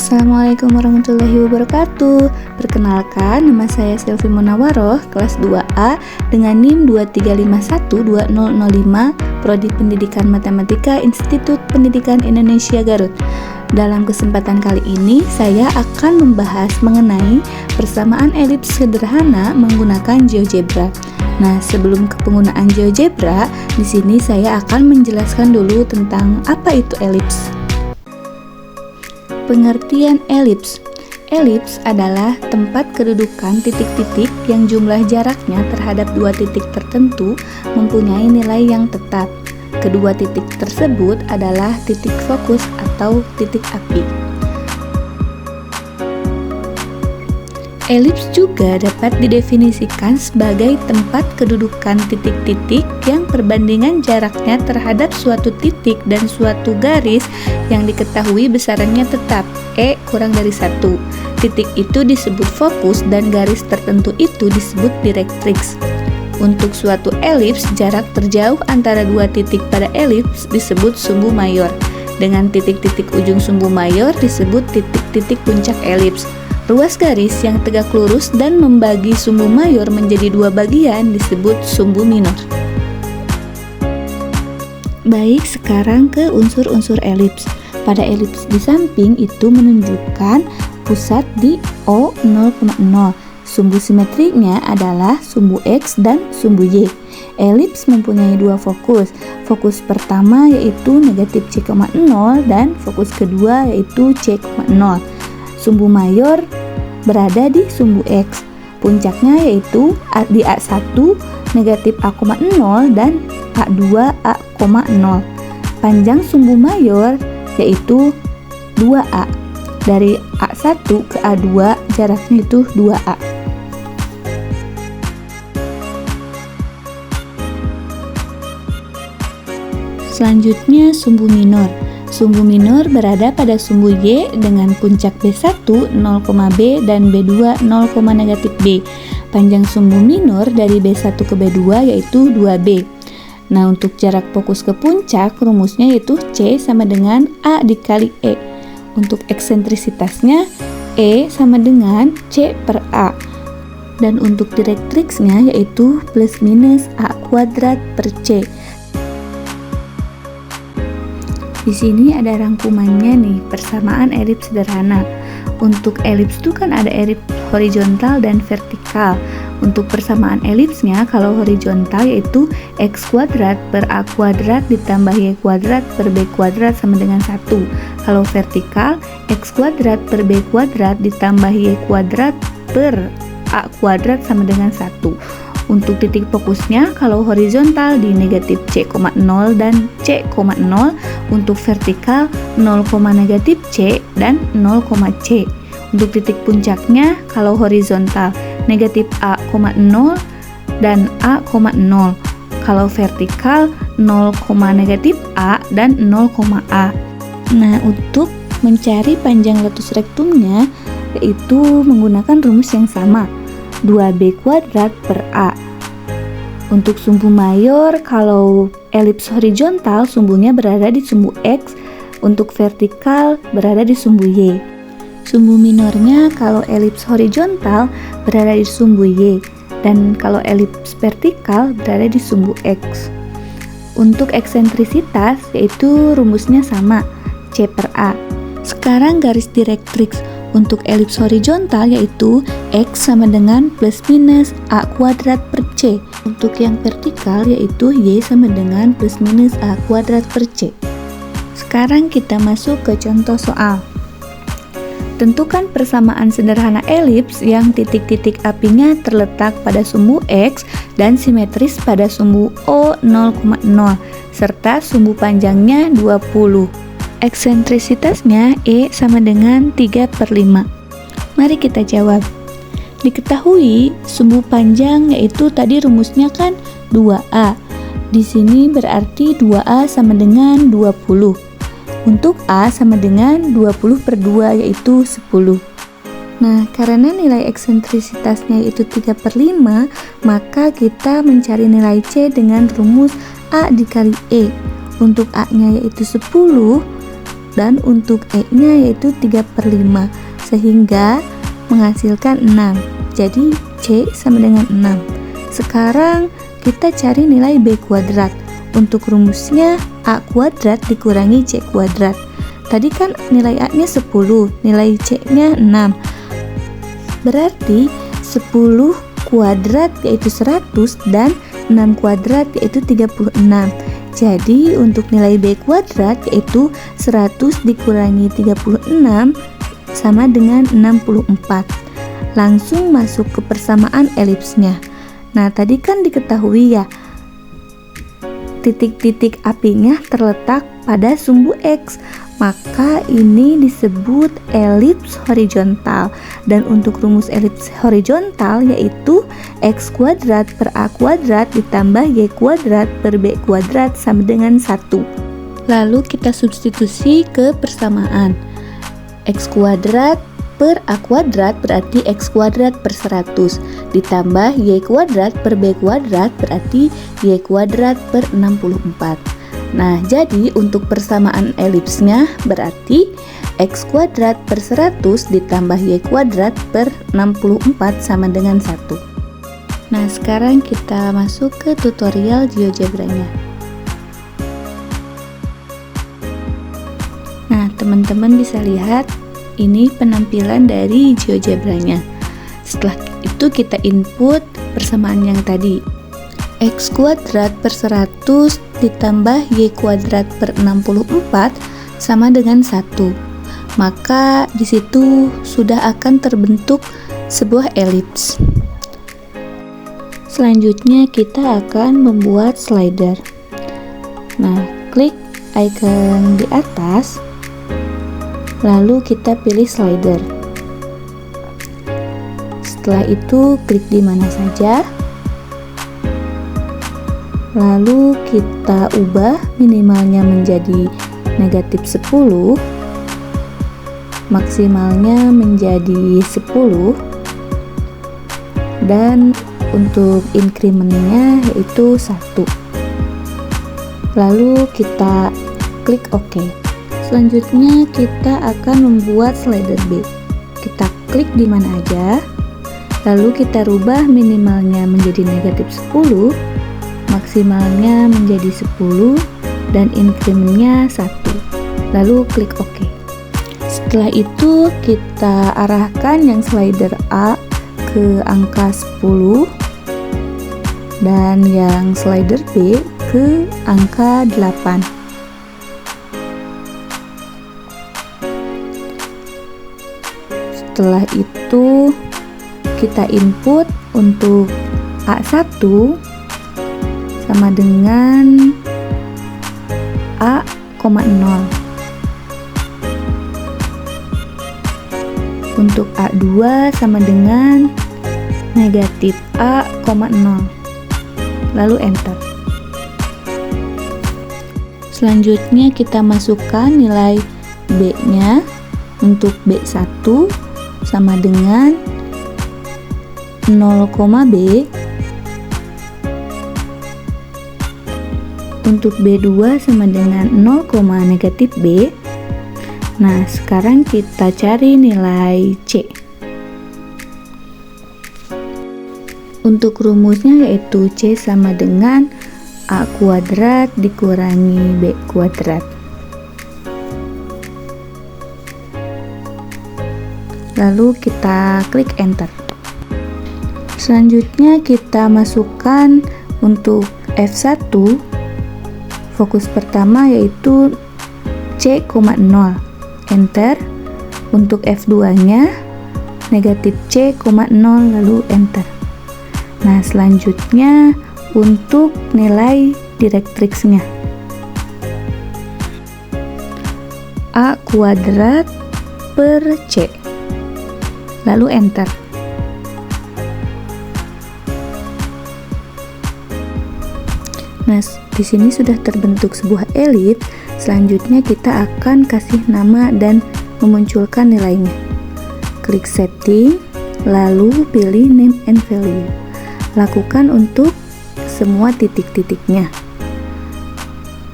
Assalamualaikum warahmatullahi wabarakatuh. Perkenalkan, nama saya Selvi Munawaroh, kelas 2A dengan NIM 23512005, Prodi Pendidikan Matematika Institut Pendidikan Indonesia Garut. Dalam kesempatan kali ini, saya akan membahas mengenai persamaan elips sederhana menggunakan GeoGebra. Nah, sebelum ke penggunaan GeoGebra, di sini saya akan menjelaskan dulu tentang apa itu elips. Pengertian elips. Elips adalah tempat kedudukan titik-titik yang jumlah jaraknya terhadap dua titik tertentu mempunyai nilai yang tetap. Kedua titik tersebut adalah titik fokus atau titik api. Elips juga dapat didefinisikan sebagai tempat kedudukan titik-titik yang perbandingan jaraknya terhadap suatu titik dan suatu garis yang diketahui besarannya tetap, E kurang dari 1. Titik itu disebut fokus dan garis tertentu itu disebut direktrix. Untuk suatu elips, jarak terjauh antara dua titik pada elips disebut sumbu mayor. Dengan titik-titik ujung sumbu mayor disebut titik-titik puncak elips. Ruas garis yang tegak lurus dan membagi sumbu mayor menjadi dua bagian disebut sumbu minor. Baik, sekarang ke unsur-unsur elips. Pada elips di samping itu menunjukkan pusat di O 0,0. Sumbu simetrinya adalah sumbu X dan sumbu Y. Elips mempunyai dua fokus. Fokus pertama yaitu negatif C,0 dan fokus kedua yaitu C,0. Sumbu mayor berada di sumbu X. Puncaknya yaitu di A1 negatif A,0 dan A2 A,0. Panjang sumbu mayor yaitu 2A. Dari A1 ke A2 jaraknya itu 2A. Selanjutnya sumbu minor. Sumbu minor berada pada sumbu Y dengan puncak B1 0,B dan B2 0,-B. Panjang sumbu minor dari B1 ke B2 yaitu 2B. Nah, untuk jarak fokus ke puncak, rumusnya yaitu C sama dengan A dikali E. Untuk eksentrisitasnya, E sama dengan C per A. Dan untuk direktrixnya yaitu plus minus A kuadrat per C. Di sini ada rangkumannya nih, persamaan elips sederhana. Untuk elips itu kan ada elips horizontal dan vertikal. Untuk persamaan elipsnya, kalau horizontal yaitu X kuadrat per A kuadrat ditambah Y kuadrat per B kuadrat sama dengan 1. Kalau vertikal, X kuadrat per B kuadrat ditambah Y kuadrat per A kuadrat sama dengan 1. Untuk titik fokusnya, kalau horizontal di negatif C,0 dan C,0. Untuk vertikal 0, C dan 0,C. Untuk titik puncaknya, kalau horizontal negatif A,0 dan A,0. Kalau vertikal 0, A dan 0,A. Nah, untuk mencari panjang latus rektumnya yaitu menggunakan rumus yang sama, 2B kuadrat per A. Untuk sumbu mayor, kalau elips horizontal sumbunya berada di sumbu X, untuk vertikal berada di sumbu Y. Sumbu minornya kalau elips horizontal berada di sumbu Y, dan kalau elips vertikal berada di sumbu X. Untuk eksentrisitas yaitu rumusnya sama, C per A. Sekarang garis direktrix. Untuk elips horizontal yaitu X sama dengan plus minus A kuadrat per C. Untuk yang vertikal yaitu Y sama dengan plus minus A kuadrat per C. Sekarang kita masuk ke contoh soal. Tentukan persamaan sederhana elips yang titik-titik apinya terletak pada sumbu X dan simetris pada sumbu O 0,0 serta sumbu panjangnya 20. Eksentrisitasnya E sama dengan 3/5. Mari kita jawab. Diketahui sumbu panjang yaitu tadi rumusnya kan 2A. Di sini berarti 2A sama dengan 20. Untuk A sama dengan 20/2 yaitu 10. Nah, karena nilai eksentrisitasnya itu 3/5, maka kita mencari nilai C dengan rumus A dikali E. Untuk A-nya yaitu 10, dan untuk E-nya yaitu 3/5 sehingga menghasilkan 6. Jadi C sama dengan 6. Sekarang kita cari nilai B kuadrat. Untuk rumusnya A kuadrat dikurangi C kuadrat. Tadi kan nilai A-nya 10, nilai C-nya 6. Berarti 10 kuadrat yaitu 100 dan 6 kuadrat yaitu 36. Jadi untuk nilai B kuadrat yaitu 100 dikurangi 36 sama dengan 64. Langsung masuk ke persamaan elipsnya. Nah, tadi kan diketahui ya, titik-titik apinya terletak pada sumbu X. Maka ini disebut elips horizontal. Dan untuk rumus elips horizontal yaitu X kuadrat per A kuadrat ditambah Y kuadrat per B kuadrat sama dengan 1. Lalu kita substitusi ke persamaan. X kuadrat per A kuadrat berarti X kuadrat per 100 ditambah Y kuadrat per B kuadrat berarti Y kuadrat per 64. Nah, jadi untuk persamaan elipsnya berarti X kuadrat per 100 ditambah Y kuadrat per 64 sama dengan 1. Nah, sekarang kita masuk ke tutorial GeoGebra-nya. Nah, teman-teman bisa lihat ini penampilan dari GeoGebra-nya. Setelah itu kita input persamaan yang tadi. X kuadrat per 100 ditambah Y kuadrat per 64 sama dengan 1. Maka di situ sudah akan terbentuk sebuah elips. Selanjutnya kita akan membuat slider. Nah, klik icon di atas, lalu kita pilih slider. Setelah itu klik di mana saja, lalu kita ubah minimalnya menjadi negatif 10, maksimalnya menjadi 10, dan untuk incrementnya yaitu 1. Lalu kita klik OK. Selanjutnya kita akan membuat slider B. Kita klik di mana aja, lalu kita rubah minimalnya menjadi negatif 10, maksimalnya menjadi 10, dan incrementnya 1. Lalu klik OK. Setelah itu kita arahkan yang slider A ke angka 10 dan yang slider B ke angka 8. Setelah itu kita input untuk A1 sama dengan A,0. Untuk A2 sama dengan negatif A,0. Lalu enter. Selanjutnya kita masukkan nilai B-nya. Untuk B1 sama dengan 0,B. Untuk B2 sama dengan 0, negatif B. Nah, sekarang kita cari nilai C. Untuk rumusnya yaitu C sama dengan A kuadrat dikurangi B kuadrat. Lalu kita klik enter. Selanjutnya kita masukkan untuk F1 fokus pertama yaitu C,0. Enter. Untuk F2 nya negatif C,0 lalu enter. Nah, selanjutnya untuk nilai directrixnya A kuadrat per C, lalu enter. Nah, di sini sudah terbentuk sebuah elips. Selanjutnya kita akan kasih nama dan memunculkan nilainya. Klik setting, lalu pilih name and value. Lakukan untuk semua titik-titiknya.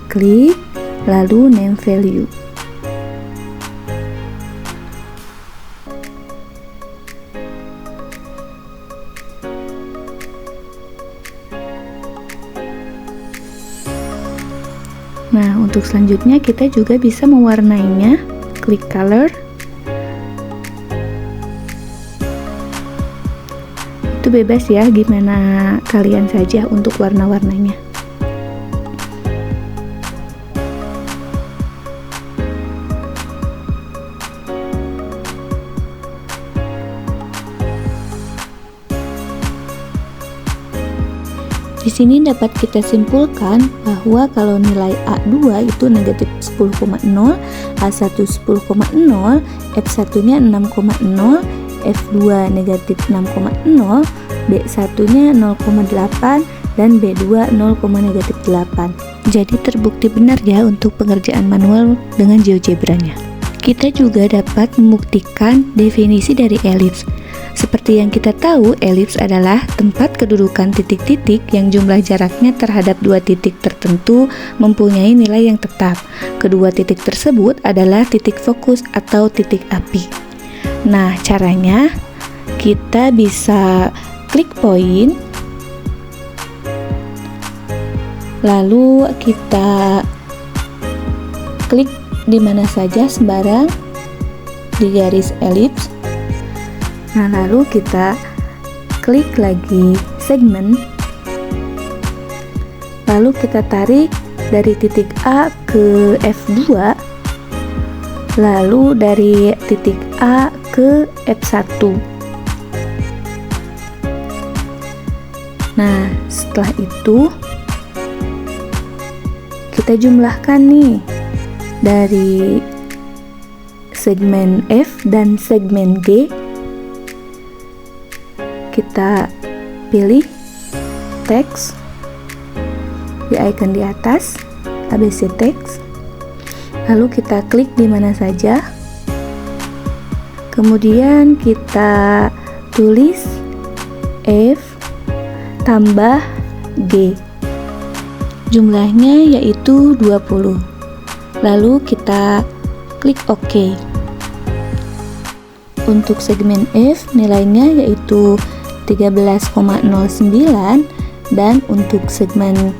Klik, lalu name value. Nah, untuk selanjutnya kita juga bisa mewarnainya. Klik color. Itu bebas ya, gimana kalian saja untuk warna-warnanya. Di sini dapat kita simpulkan bahwa kalau nilai A2 itu negatif 10,0, A1 10,0, F1-nya 6,0, F2 negatif 6,0, B1-nya 0,8, dan B2 0,8. Jadi terbukti benar ya untuk pengerjaan manual dengan GeoGebra-nya. Kita juga dapat membuktikan definisi dari elips. Seperti yang kita tahu, elips adalah tempat kedudukan titik-titik yang jumlah jaraknya terhadap dua titik tertentu mempunyai nilai yang tetap. Kedua titik tersebut adalah titik fokus atau titik api. Nah, caranya kita bisa klik poin, lalu kita klik di mana saja sembarang di garis elips. Nah, lalu kita klik lagi segmen, lalu kita tarik dari titik A ke F2, lalu dari titik A ke F1. Nah, setelah itu kita jumlahkan nih dari segmen F dan segmen G. Kita pilih teks di icon di atas ABC teks, lalu kita klik di mana saja, kemudian kita tulis F tambah G, jumlahnya yaitu 20, lalu kita klik OK. Untuk segmen F nilainya yaitu 13,09, dan untuk segmen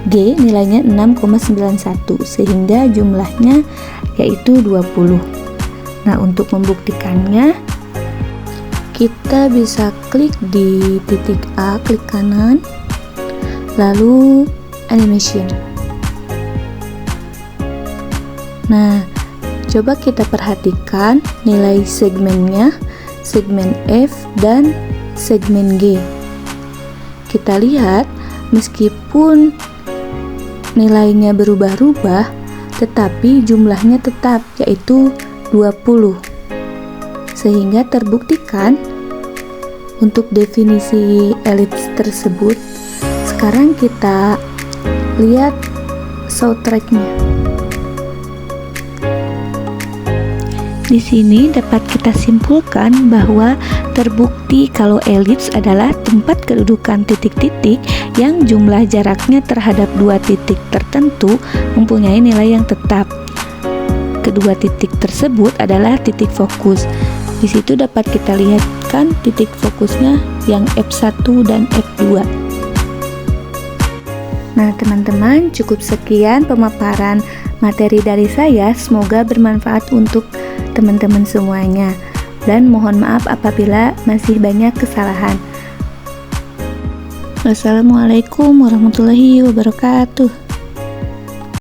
G nilainya 6,91, sehingga jumlahnya yaitu 20. Nah, untuk membuktikannya kita bisa klik di titik A, klik kanan, lalu animation. Nah, coba kita perhatikan nilai segmennya, segmen F dan segmen G. Kita lihat meskipun nilainya berubah-ubah, tetapi jumlahnya tetap yaitu 20. Sehingga terbuktikan untuk definisi elips tersebut. Sekarang kita lihat soundtracknya. Di sini dapat kita simpulkan bahwa terbukti kalau elips adalah tempat kedudukan titik-titik yang jumlah jaraknya terhadap dua titik tertentu mempunyai nilai yang tetap. Kedua titik tersebut adalah titik fokus. Di situ dapat kita lihatkan titik fokusnya yang F1 dan F2. Nah, teman-teman, cukup sekian pemaparan materi dari saya. Semoga bermanfaat untuk teman-teman semuanya, dan mohon maaf apabila masih banyak kesalahan. Wassalamualaikum warahmatullahi wabarakatuh.